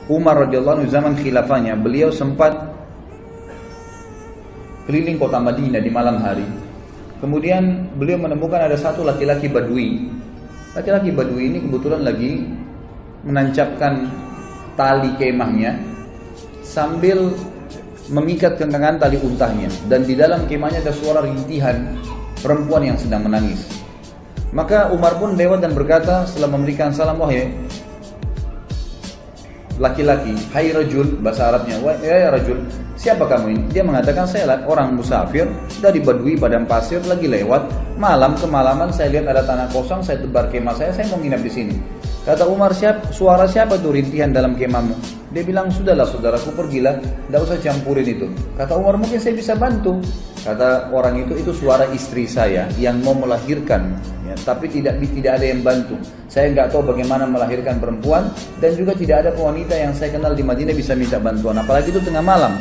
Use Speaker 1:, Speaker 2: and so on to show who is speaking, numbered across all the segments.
Speaker 1: Umar radhiyallahu anhu zaman khilafahnya, beliau sempat keliling kota Madinah di malam hari. Kemudian beliau menemukan ada satu laki-laki Badui. Laki-laki Badui ini kebetulan lagi menancapkan tali kemahnya sambil mengikat kencangan tali untahnya, dan di dalam kemahnya ada suara rintihan perempuan yang sedang menangis. Maka Umar pun lewat dan berkata setelah memberikan salam, wahai laki-laki, hai rajul, bahasa Arabnya, ya rajul, siapa kamu ini? Dia mengatakan, saya orang musafir dari Badui padang pasir, lagi lewat malam, kemalaman saya lihat ada tanah kosong, saya tebar kemah saya mau nginap di sini. Kata Umar, suara siapa tuh rintihan dalam kemahmu? Dia bilang, sudahlah saudaraku, pergilah, tidak usah campurin itu. Kata Umar, mungkin saya bisa bantu. Kata orang itu suara istri saya yang mau melahirkan, ya, tapi tidak ada yang bantu. Saya nggak tahu bagaimana melahirkan perempuan, dan juga tidak ada wanita yang saya kenal di Madinah bisa minta bantuan, apalagi itu tengah malam.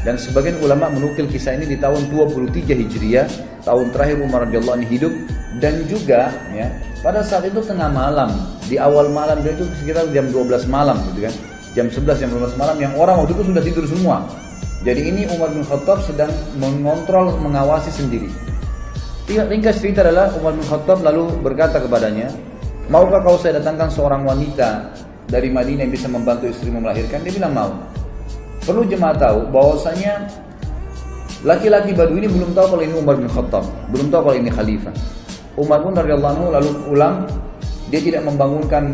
Speaker 1: Dan sebagian ulama menukil kisah ini di tahun 23 Hijriah, tahun terakhir Umar radhiyallahu anhu hidup, dan juga ya, pada saat itu tengah malam, di awal malam, dan itu sekitar jam 12 malam gitu kan. Jam 11, jam 12 malam, yang orang waktu itu sudah tidur semua. Jadi ini Umar bin Khattab sedang mengontrol, mengawasi sendiri. Ringkas cerita adalah Umar bin Khattab lalu berkata kepadanya, maukah kau saya datangkan seorang wanita dari Madinah yang bisa membantu istrimu melahirkan? Dia bilang mau. Perlu jemaah tahu bahwasanya laki-laki Badui ini belum tahu kalau ini Umar bin Khattab, belum tahu kalau ini khalifah. Umar pun radhiyallahu anhu lalu pulang, dia tidak membangunkan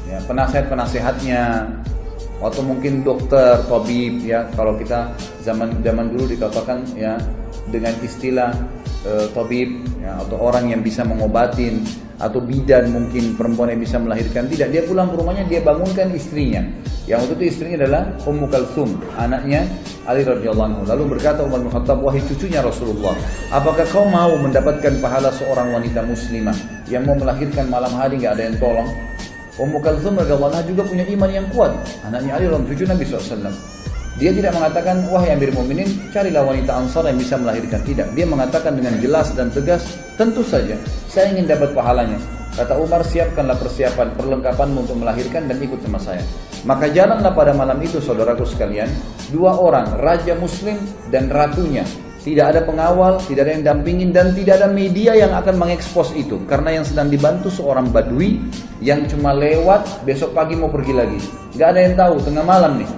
Speaker 1: ya, penasehat-penasehatnya, atau mungkin dokter, tabib, ya kalau kita zaman dulu dikatakan ya dengan istilah tabib, ya, atau orang yang bisa mengobatin, atau bidan mungkin perempuan yang bisa melahirkan. Tidak, dia pulang ke rumahnya, dia bangunkan istrinya. Yang waktu itu istrinya adalah Ummu Kalsum, anaknya Ali radhiyallahu anhu. Lalu berkata Umar bin Khattab, wahai cucunya Rasulullah, apakah kau mau mendapatkan pahala seorang wanita muslimah yang mau melahirkan malam hari nggak ada yang tolong? Ummu Kalsum radhiyallahu anha juga punya iman yang kuat, anaknya Ali radhiyallahu anhu, cucu Nabi SAW. Dia tidak mengatakan, wahai Amir Mu'minin, carilah wanita Ansar yang bisa melahirkan. Tidak, dia mengatakan dengan jelas dan tegas, tentu saja saya ingin dapat pahalanya. Kata Umar, siapkanlah persiapan, perlengkapanmu untuk melahirkan dan ikut sama saya. Maka jalanlah pada malam itu, saudaraku sekalian, dua orang, raja muslim dan ratunya. Tidak ada pengawal, tidak ada yang dampingin, dan tidak ada media yang akan mengekspos itu. Karena yang sedang dibantu seorang Badui yang cuma lewat, besok pagi mau pergi lagi. Gak ada yang tahu, tengah malam nih.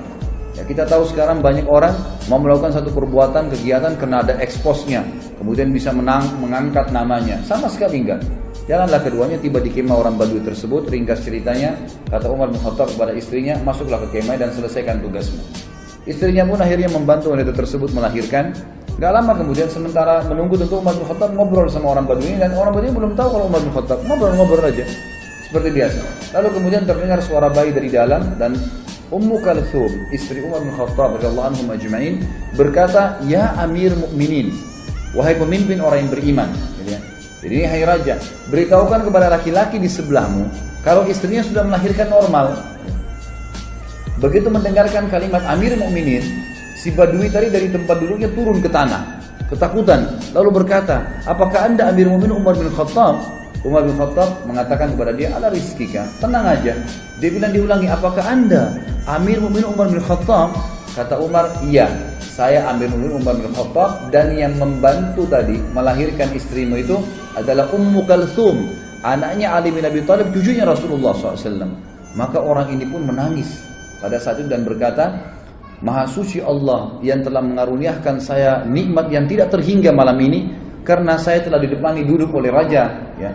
Speaker 1: Ya, kita tahu sekarang banyak orang mau melakukan satu perbuatan, kegiatan karena ada eksposnya, kemudian bisa mengangkat namanya. Sama sekali enggak. Jalanlah keduanya, tiba di kemah orang Badui tersebut. Ringkas ceritanya, kata Umar bin Khattab kepada istrinya, masuklah ke kemah dan selesaikan tugasmu. Istrinya pun akhirnya membantu wanita tersebut melahirkan. Gak lama kemudian, sementara menunggu, tentu Umar bin Khattab ngobrol sama orang Badui, dan orang Badui belum tahu kalau Umar bin Khattab, ngobrol-ngobrol aja seperti biasa. Lalu kemudian terdengar suara bayi dari dalam, dan Ummu Kalsum, istri Umar bin Khattab radhiyallahu anhum ajma'in, berkata, ya Amir Mukminin, wahai pemimpin orang yang beriman, gitu ya. Jadi ini hai raja, beritahukan kepada laki-laki di sebelahmu kalau istrinya sudah melahirkan normal. Begitu mendengarkan kalimat Amir Mukminin, si Badui tadi dari tempat duduknya turun ke tanah, ketakutan, lalu berkata, apakah anda Amir Mukminin Umar bin Khattab? Umar bin Khattab mengatakan kepada dia, ala rizkika, tenang aja. Dia bilang, diulangi, apakah anda Amir Mukminin Umar bin Khattab? Kata Umar, iya, saya Amir Mukminin Umar bin Khattab, dan yang membantu tadi melahirkan istrimu itu adalah Ummu Kalsum, anaknya Ali bin Abi Thalib, cucunya Rasulullah SAW. Maka orang ini pun menangis pada saat itu dan berkata, Maha suci Allah yang telah mengaruniakan saya nikmat yang tidak terhingga malam ini, karena saya telah didepani duduk oleh raja ya,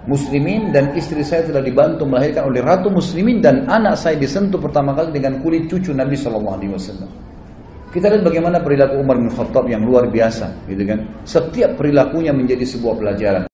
Speaker 1: muslimin, dan istri saya telah dibantu melahirkan oleh ratu muslimin, dan anak saya disentuh pertama kali dengan kulit cucu Nabi SAW. Kita lihat bagaimana perilaku Umar bin Khattab yang luar biasa, gitu kan? Setiap perilakunya menjadi sebuah pelajaran.